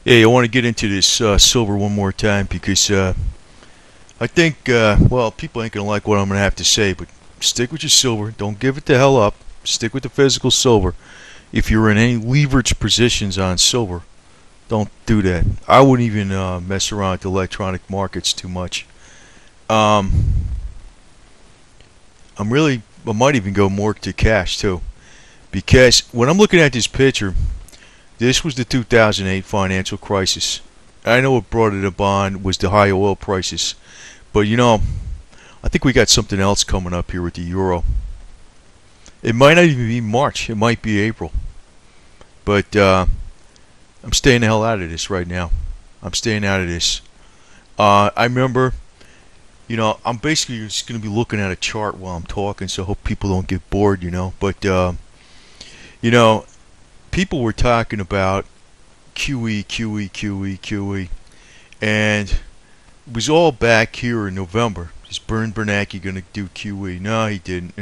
Hey, I want to get into this silver one more time because I think, well, people ain't going to like what I'm going to have to say, but stick with your silver. Don't give it the hell up. Stick with the physical silver. If you're in any leverage positions on silver, don't do that. I wouldn't even mess around with the electronic markets too much. Um, I might even go more to cash too. Because when I'm looking at this picture, this was the 2008 financial crisis. I know what brought it upon was the high oil prices. But I think we got something else coming up here with the euro. It might not even be March. It might be April. But I'm staying the hell out of this right now. I'm staying out of this. I remember, I'm basically just going to be looking at a chart while I'm talking, so I hope people don't get bored. But, you know, people were talking about QE, QE, QE, QE. And it was all back here in November. Is Ben Bernanke going to do QE? No, he didn't.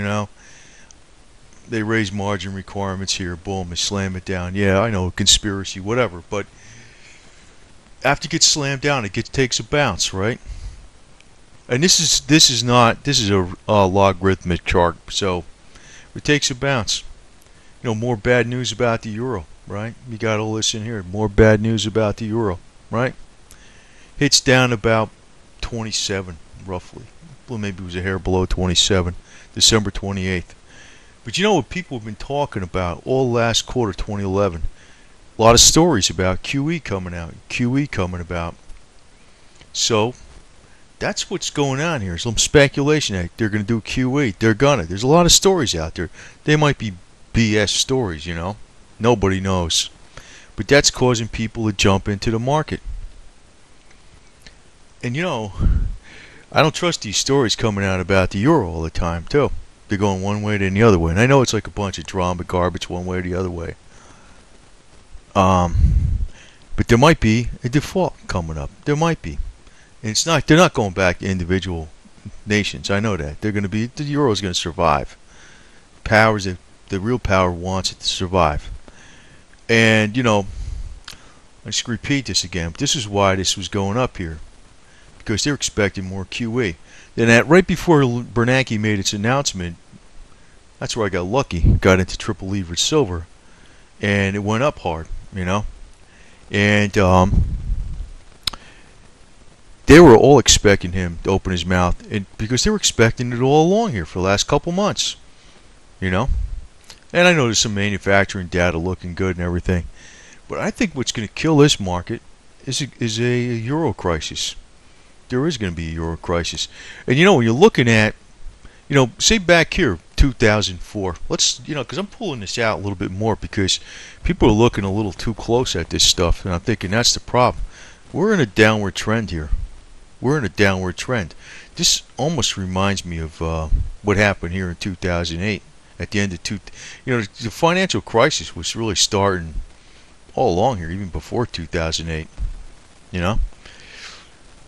They raised margin requirements here. Boom, they slam it down. Yeah, I know, conspiracy, whatever. But after it gets slammed down, takes a bounce, right? And this is a logarithmic chart, so it takes a bounce. More bad news about the euro, right? You got all this in here. More bad news about the euro, right? Hits down about 27, roughly. Well, maybe it was a hair below 27, December 28th. But you know what people have been talking about all last quarter, 2011? A lot of stories about QE coming out, QE coming about. So that's what's going on here. Some speculation that they're going to do QE. They're gonna. There's a lot of stories out there. They might be BS stories. Nobody knows. But that's causing people to jump into the market. And I don't trust these stories coming out about the euro all the time, too. They're going one way then the other way. And I know it's like a bunch of drama garbage one way or the other way. But there might be a default coming up. There might be. And they're not going back to individual nations. I know that. The euro is going to survive. The real power wants it to survive. And, I just repeat this again. But this is why this was going up here. Because they're expecting more QE. Then right before Bernanke made its announcement, that's where I got lucky. Got into triple leverage silver. And it went up hard, And they were all expecting him to open his mouth. Because they were expecting it all along here for the last couple months. And I know there's some manufacturing data looking good and everything. But I think what's going to kill this market is a euro crisis. There is going to be a euro crisis. And when you're looking at, say back here, 2004. Let's, because I'm pulling this out a little bit more because people are looking a little too close at this stuff. And I'm thinking that's the problem. We're in a downward trend here. We're in a downward trend. This almost reminds me of what happened here in 2008. At the end of the financial crisis was really starting all along here, even before 2008.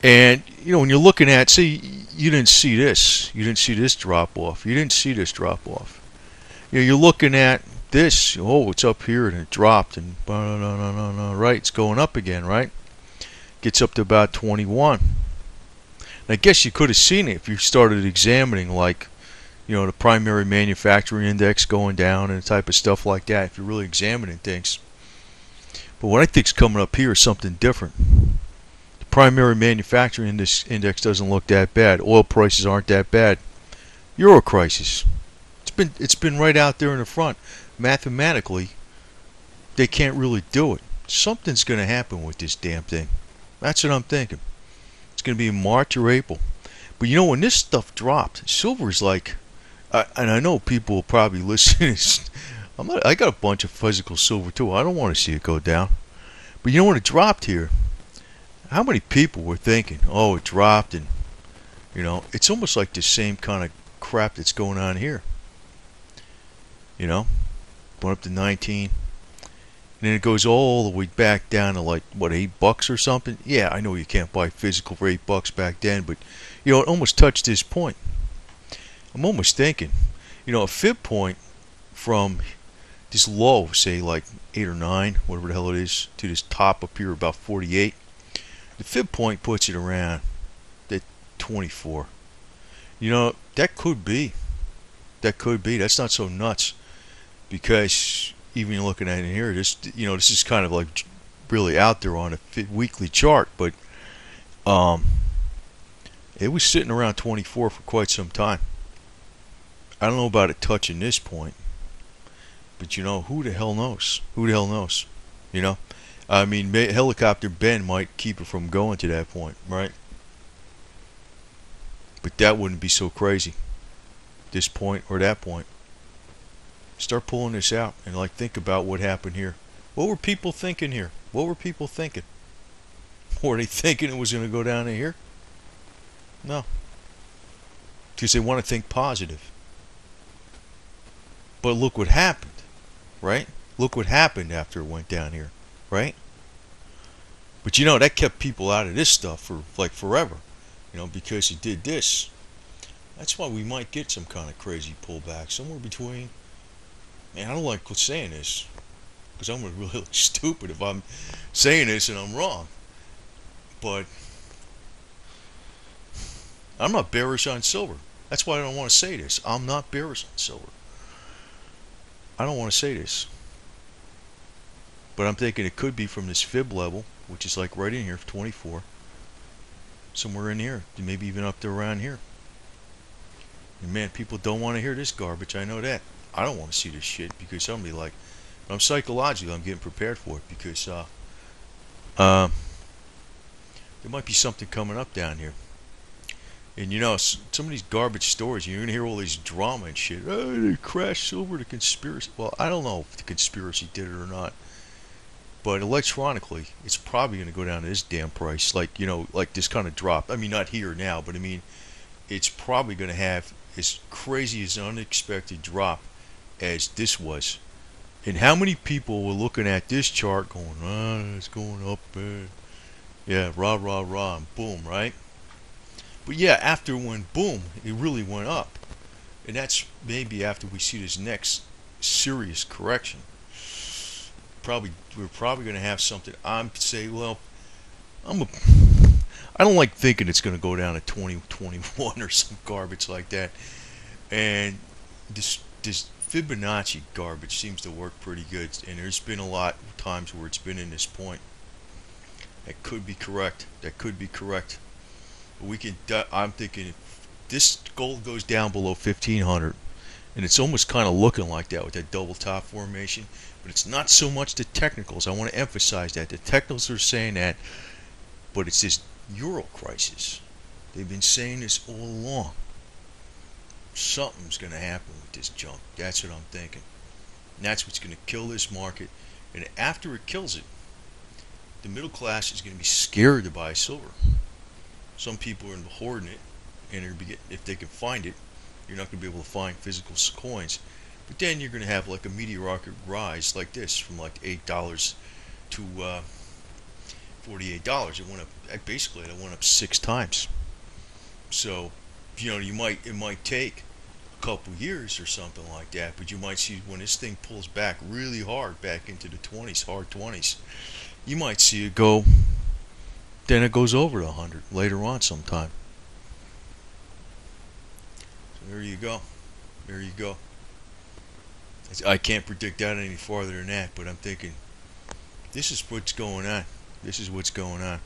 And when you're looking at, say, you didn't see this drop off. You didn't see this drop off. You're looking at this. Oh, it's up here and it dropped and no, right? It's going up again, right? Gets up to about 21. And I guess you could have seen it if you started examining, like, the primary manufacturing index going down and the type of stuff like that. If you're really examining things. But what I think's coming up here is something different. Primary manufacturing index doesn't look that bad. Oil prices aren't that bad. Euro crisis. It's been right out there in the front. Mathematically, they can't really do it. Something's going to happen with this damn thing. That's what I'm thinking. It's going to be in March or April. But when this stuff dropped, silver's like, and I know people will probably listen. I got a bunch of physical silver too. I don't want to see it go down. But when it dropped here, how many people were thinking, oh, it dropped, and it's almost like the same kind of crap that's going on here. Went up to 19, and then it goes all the way back down to like what, $8 or something. Yeah, I know you can't buy physical for $8 back then, but it almost touched this point. I'm almost thinking, a fib point from this low, say like 8 or 9, whatever the hell it is, to this top up here about 48. The fib point puts it around at 24. You know, that could be. That could be. That's not so nuts, because even looking at it here, this is kind of like really out there on a weekly chart, but it was sitting around 24 for quite some time. I don't know about it touching this point, but who the hell knows? Who the hell knows? You know, I mean, helicopter Ben might keep it from going to that point, right? But that wouldn't be so crazy. This point or that point. Start pulling this out and think about what happened here. What were people thinking here? What were people thinking? Were they thinking it was going to go down to here? No. Because they want to think positive. But look what happened, right? Look what happened after it went down here, right? But that kept people out of this stuff for forever, because it did this. That's why we might get some kind of crazy pullback somewhere between. Man, I don't like saying this, because I'm really look stupid if I'm saying this and I'm wrong. But I'm not bearish on silver. That's why I don't want to say this. I'm not bearish on silver. I don't want to say this. But I'm thinking it could be from this fib level, which is right in here, 24. Somewhere in here. Maybe even up to around here. And man, people don't want to hear this garbage. I know that. I don't want to see this shit, because I'm going to be I'm psychologically, I'm getting prepared for it, because there might be something coming up down here. And some of these garbage stories, you're going to hear all these drama and shit. Oh, they crashed silver, the conspiracy. Well, I don't know if the conspiracy did it or not. But electronically, it's probably going to go down to this damn price. Like this kind of drop. I mean, not here now, but I mean, it's probably going to have as crazy as unexpected drop as this was. And how many people were looking at this chart going, it's going up, yeah, rah, rah, rah, and boom, right? But yeah, after it went boom, it really went up. And that's maybe after we see this next serious correction. We're probably going to have something. I don't like thinking it's going to go down to 2021 or some garbage like that. And this Fibonacci garbage seems to work pretty good. And there's been a lot of times where it's been in this point. That could be correct. That could be correct. But I'm thinking if this gold goes down below 1500, and it's almost kind of looking like that with that double top formation, but it's not so much the technicals. I want to emphasize that the technicals are saying that, but it's this euro crisis. They've been saying this all along. Something's going to happen with this junk. That's what I'm thinking. And that's what's going to kill this market. And after it kills it, the middle class is going to be scared to buy silver. Some people are hoarding it, and if they can find it, you're not going to be able to find physical coins. But then you're going to have a meteoric rise like this, from $8 to $48. It went up. Basically, it went up 6 times. So, it might take a couple years or something like that, but you might see when this thing pulls back really hard back into the 20s, hard 20s, you might see it go. Then it goes over to 100 later on sometime. So there you go. There you go. I can't predict that any farther than that, but I'm thinking this is what's going on. This is what's going on.